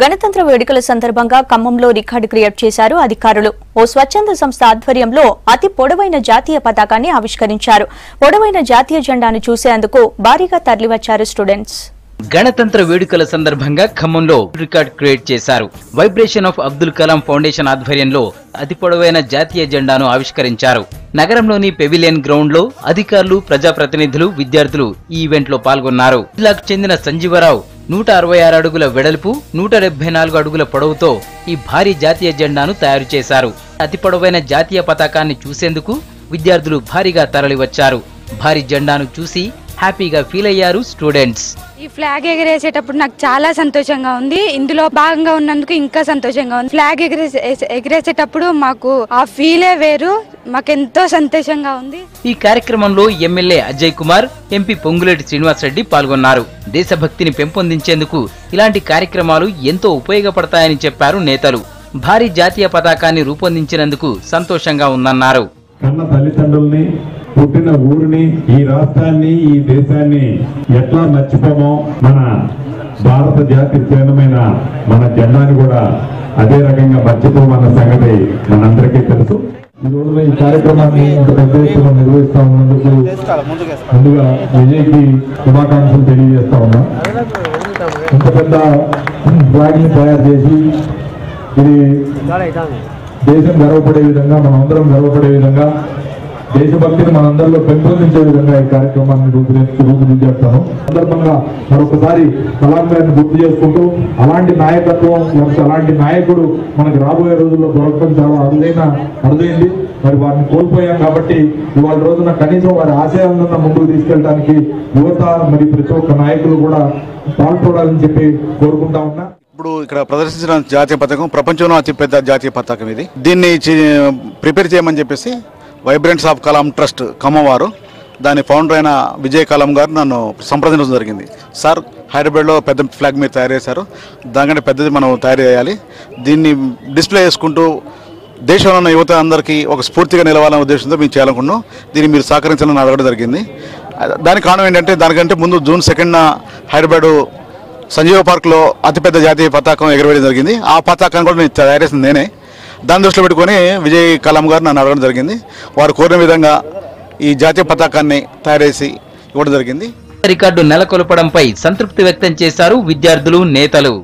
గణతంత్ర వేడుకల సందర్భంగా ఖమ్మంలో రికార్డు క్రియేట్ చేశారు అధికారులు. ఓ స్వచ్ఛంద సంస్థ ఆధ్వర్యంలో అతి పొడవైన జాతీయ పతాకాన్ని ఆవిష్కరించారు. పొడవైన జాతీయ జెండాను చూసేందుకు భారీగా తరలివచ్చారు స్టూడెంట్స్. గణతంత్ర వేడుకల సందర్భంగా ఖమ్మంలో రికార్డ్ క్రియేట్ చేశారు. Vibration of Abdul Kalam foundation ఆధ్వర్యంలో అతి పొడవైన జాతీయ జెండాను ఆవిష్కరించారు. నగరంలోని పెవిలియన్ గ్రౌండ్ లో అధికారులు, ప్రజాప్రతినిధులు, విద్యార్థులు ఈ ఈవెంట్ లో పాల్గొన్నారు. జిల్లాకు చెందిన సంజీవరావు 166 అడుగుల వెడల్పు, 174 అడుగుల పొడవుతో ఈ భారీ జాతీయ జెండాను తయారు చేశారు. అతి పొడవైన జాతీయ పతాకాన్ని చూసేందుకు విద్యార్థులు భారీగా తరలివచ్చారు. భారీ జెండాను చూసి హ్యాపీగా ఫీల్ అయ్యారు స్టూడెంట్స్. ఈ ఫ్లాగ్ ఎగరేసేటప్పుడు నాకు చాలా సంతోషంగా ఉంది. ఇందులో భాగంగా ఉన్నందుకు ఇంకా సంతోషంగా ఉంది. ఫ్లాగ్ ఎగరేసేటప్పుడు మాకు ఆ ఫీలే వేరు, మాకెంతో సంతోషంగా ఉంది. ఈ కార్యక్రమంలో ఎమ్మెల్యే అజయ్ కుమార్, ఎంపీ పొంగులేటి శ్రీనివాసరెడ్డి పాల్గొన్నారు. దేశభక్తిని పెంపొందించేందుకు ఇలాంటి కార్యక్రమాలు ఎంతో ఉపయోగపడతాయని చెప్పారు నేతలు. భారీ జాతీయ పతాకాన్ని రూపొందించినందుకు సంతోషంగా ఉందన్నారు. కన్న తల్లిదండ్రుల్ని, పుట్టిన ఊరిని, ఈ రాష్ట్రాన్ని, ఈ దేశాన్ని ఎట్లా మర్చిపోమో మన భారత జాతి చిహ్నమైన మన జెండాని కూడా అదే రకంగా మర్చిపోమన్న సంగతి మనందరికీ తెలుసు. ఈ రోజున ఈ కార్యక్రమాన్ని ఇంత పెద్ద ఎత్తున నిర్వహిస్తా ఉన్నందుకు ముందుగా విజయ్కి శుభాకాంక్షలు తెలియజేస్తా ఉన్నా. ఇంత పెద్ద ఫ్లాగ్ ని తయారు చేసి ఇది దేశం గర్వపడే విధంగా, మనందరం గర్వపడే విధంగా, దేశభక్తిని మనందరిలో పెంపొందించే విధంగా ఈ కార్యక్రమాన్ని రూపుదిద్దేస్తాను. సందర్భంగా మరొకసారి కలాం గారిని గుర్తు చేసుకుంటూ, అలాంటి నాయకత్వం, అలాంటి నాయకుడు మనకు రాబోయే రోజుల్లో దొరకడం చాలా అరుదైంది. మరి వారిని కోల్పోయాం కాబట్టి ఇవాళ రోజున కనీసం వారి ఆశయాలను ముందుకు తీసుకెళ్ళడానికి యువత మరి ప్రతి ఒక్క నాయకులు కూడా పాల్పడాలని చెప్పి కోరుకుంటా ఉన్నా. ఇప్పుడు ఇక్కడ ప్రదర్శించిన జాతీయ పతాకం ప్రపంచంలో అతిపెద్ద జాతీయ పతాకం ఇది. దీన్ని ప్రిపేర్ చేయమని చెప్పేసి Vibrants of Kalam trust Khammam వారు, దాని ఫౌండర్ అయిన విజయ్ కలాం గారు నన్ను సంప్రదించడం జరిగింది. సార్, హైదరాబాద్లో పెద్ద ఫ్లాగ్ మీరు తయారు చేశారు, దానికంటే పెద్దది మనం తయారు చేయాలి, దీన్ని డిస్ప్లే చేసుకుంటూ దేశంలో ఉన్న యువత అందరికీ ఒక స్ఫూర్తిగా నిలవాలనే ఉద్దేశంతో మేము చేయాలనుకున్నాం. దీన్ని మీరు సహకరించాలని అడగడం జరిగింది. దానికి కారణం ఏంటంటే, దానికంటే ముందు జూన్ 2న హైదరాబాద్ సంజీవ పార్క్లో అతిపెద్ద జాతీయ పతాకం ఎగరవేయడం జరిగింది. ఆ పతాకాన్ని కూడా నేను తయారు చేసింది నేనే. దాన్ని దృష్టిలో పెట్టుకొని విజయ్ కలాం గారు నన్ను అడగడం జరిగింది. వారు కోరిన విధంగా ఈ జాతీయ పతాకాన్ని తయారు చేసి ఇవ్వడం జరిగింది. రికార్డు నెలకొల్పడంపై సంతృప్తి వ్యక్తం చేశారు విద్యార్థులు, నేతలు.